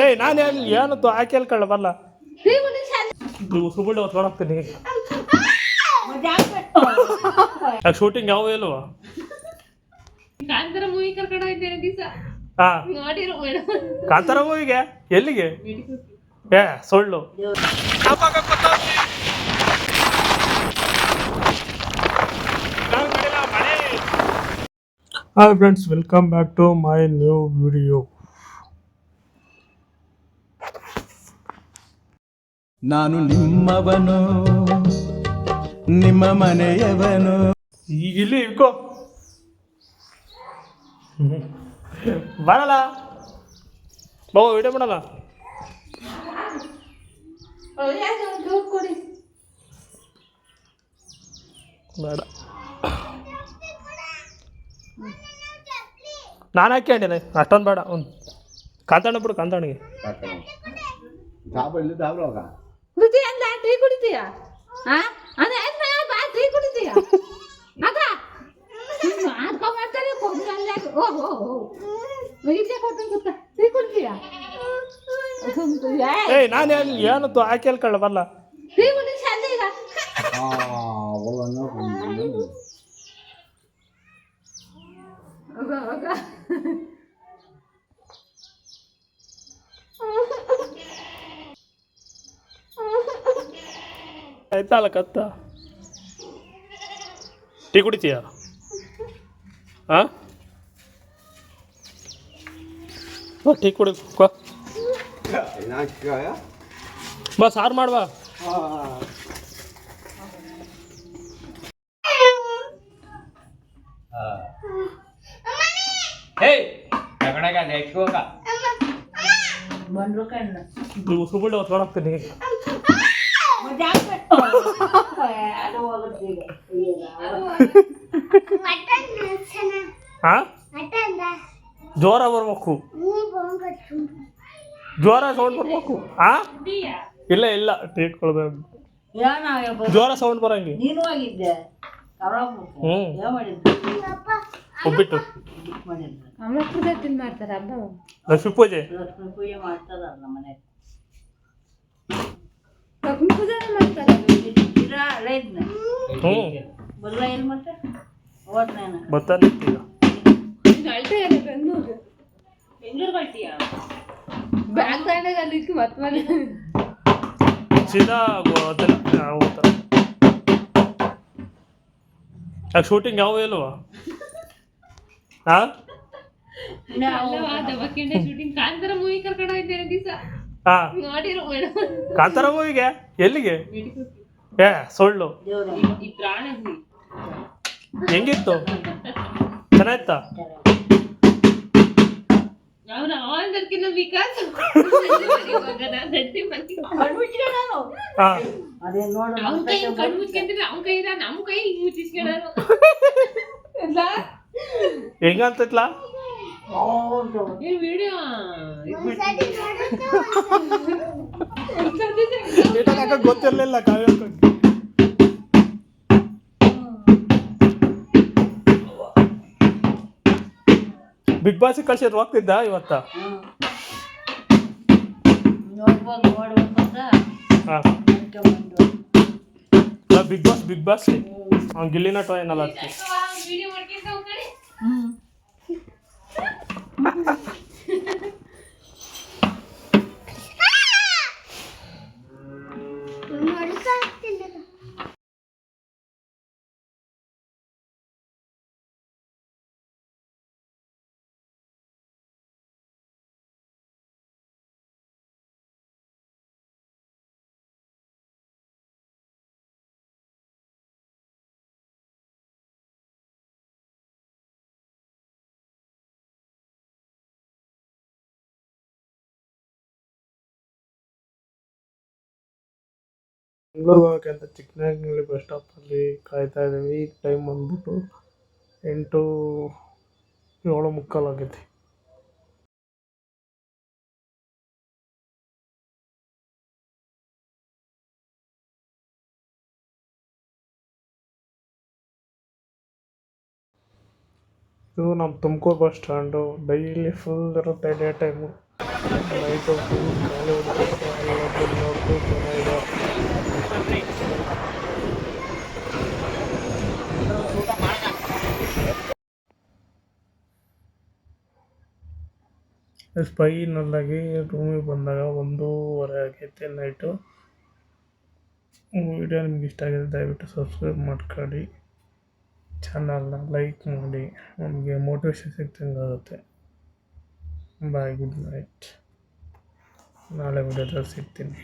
ಏಯ್ ನಾನು ಏನತ್ತು ಆಕೆ ಹೇಳ್ಕೊಳ್ಳ ಬರಲ್ಲ ಸುಬಳ್ಳಿ ಹೊತ್ಕೊಳಕ್ತೀನಿ ಶೂಟಿಂಗ್ ಯಾವ ಇಲ್ವಾ ಕಾಂತಾರ ಮೂವಿ ಕರ್ಕೊಂಡು ಹೋಗಿದ್ದೇನೆ ದಿವಸ ಹಾ ನೋಡಿರೋ ಕಾಂತಾರ ಮೂವಿಗೆ ಎಲ್ಲಿಗೆ ಏ ಸುಳ್ಳು hi friends, welcome back to my new video. ನಾನು ನಿಮ್ಮವನು, ನಿಮ್ಮ ಮನೆಯವನು. ಈಗ ಇಲ್ಲಿ ಇಟ್ಕೋ ಬರಲ್ಲ ಬಾಬು, ವಿಡಿಯೋ ಮಾಡಲ್ಲ. ಬೇಡ, ನಾನು ಹಾಕ್ಯಂಡೇನೆ ಅಷ್ಟೊಂದು ಬೇಡ. ಒಂದು ಕಾಂತಾಣ ಬಿಡು, ಕಾಂತಾಣಿಗೆ ಟೀ ಕುಡಿತೀಯ? ಟೀ ಕುಡಿತೀಯ? ಏಯ್ ನಾನು ಏನತ್ತು ಆಕೆ ಹೇಳ್ಕೊಳ್ಳ ಬರಲ್ಲ. ಟೀ ಕುಡಿ ಚಂದ ಈಗ. ಆಯ್ತಲ್ಲ ಕತ್ತ. ಟೀ ಕುಡಿತೀಯ? ಹಾಂ ಟೀ ಕುಡಿ ಬಾ, ಸಾರು ಮಾಡುವ. ಸುಬಳ್ಳಿ ಹೊತ್ಕೊಳಕ್ತೀನಿ. ಹಾಂ ಜೋರ ಬರ್ಬೇಕು, ಜೋರ ಸೌಂಡ್ ಬರ್ಬೇಕು. ಹಾಂ ಇಲ್ಲ ಇಲ್ಲ, ಟೀ ಕೊಡ್ಬೇಕು, ಜೋರ ಸೌಂಡ್ ಬರಂಗೆ. ಉಪ್ಪಿಟ್ಟು ಲಕ್ಷ್ಮೀ ಪೂಜೆ ಬರ್ತಾನೆ ಸೀದಾ ಶೂಟಿಂಗ್ ಯಾವ ಇಲ್ವಾ? ಹಾಂ ಶೂಟಿಂಗ್ ಕಾಂತಾರ ಮೂವಿ ಕರ್ಕೊಂಡು ಹೋಗಿದ್ದೇನೆ ದಿವಸ. ಹಾಂ ನೋಡಿರೋ ಕಾಂತಾರ ಮೂವಿಗೆ ಎಲ್ಲಿಗೆ? ಏ ಸುಳ್ಳು. ಹೆಂಗಿತ್ತು? ಚೆನ್ನಾಗಿತ್ತಾ? ಅವನ ಅವನದಕ್ಕಿಂತ ವಿಕಾಸ್ ಅವನ ಕೈ ಕಣ್ಣು ಮುಚ್ಕೊಂಡ್ರೆ ಅವನ ಕೈ ನಮ್ಮ ಕೈ ಹಿಂಗ್ ಮುಚ್ಚಿಸ್ಕೊಳ್ಳೋರು. ಹೆಂಗಂತೈತ್ಲಾ ವಿಡಿಯೋ ಗೊತ್ತಿರ್ಲಿಲ್ಲ. ಬಿಗ್ ಬಾಸ್ ಕಳ್ಸಿದ್ ಹೋಗ್ತಿದ್ದ ಇವತ್ತ? ಬಿಗ್ ಬಾಸ್ ಅವ್ನು ಗಿಲ್ಲಿ ನಟ ಏನಲ್ಲ ಅದಕ್ಕೆ. ಬೆಂಗಳೂರಿಗೆ ಹೋಗೋಕ್ಕೆ ಅಂತ ಚಿಕ್ಕನಾಗ್ನಲ್ಲಿ ಬಸ್ ಸ್ಟಾಪಲ್ಲಿ ಕಾಯ್ತಾ ಇದ್ದೀವಿ. ಈಗ ಟೈಮ್ ಬಂದ್ಬಿಟ್ಟು 8:07 ಆಗೈತಿ. ಇದು ನಮ್ಮ Tumakuru bus stand. Daily full ಇರುತ್ತೆ ಡೇ ಟೈಮು. ನೈಟ್ ಗಾಳಿ ಹೊಡಿಬೇಕು ಎಲ್ಲ ನೋಡ್ತು ಚೆನ್ನಾಗಿದೆ. ಫೈನಲ್ಲಾಗಿ ರೂಮಿಗೆ ಬಂದಾಗ 1:30 ಆಗೈತೆ ನೈಟು. ವಿಡಿಯೋ ನಿಮ್ಗೆ ಇಷ್ಟ ಆಗಿದೆ ದಯವಿಟ್ಟು ಸಬ್ಸ್ಕ್ರೈಬ್ ಮಾಡ್ಕೊಳ್ಳಿ, ಚಾನಲ್ನ ಲೈಕ್ ಮಾಡಿ, ನಮಗೆ ಮೋಟಿವೇಶನ್ ಸಿಗ್ತಂಗೆ ಆಗುತ್ತೆ. ಬಾಯ್, ಗುಡ್ ನೈಟ್. ನಾಳೆ ವಿಡಿಯೋದಲ್ಲಿ ಸಿಗ್ತೀನಿ.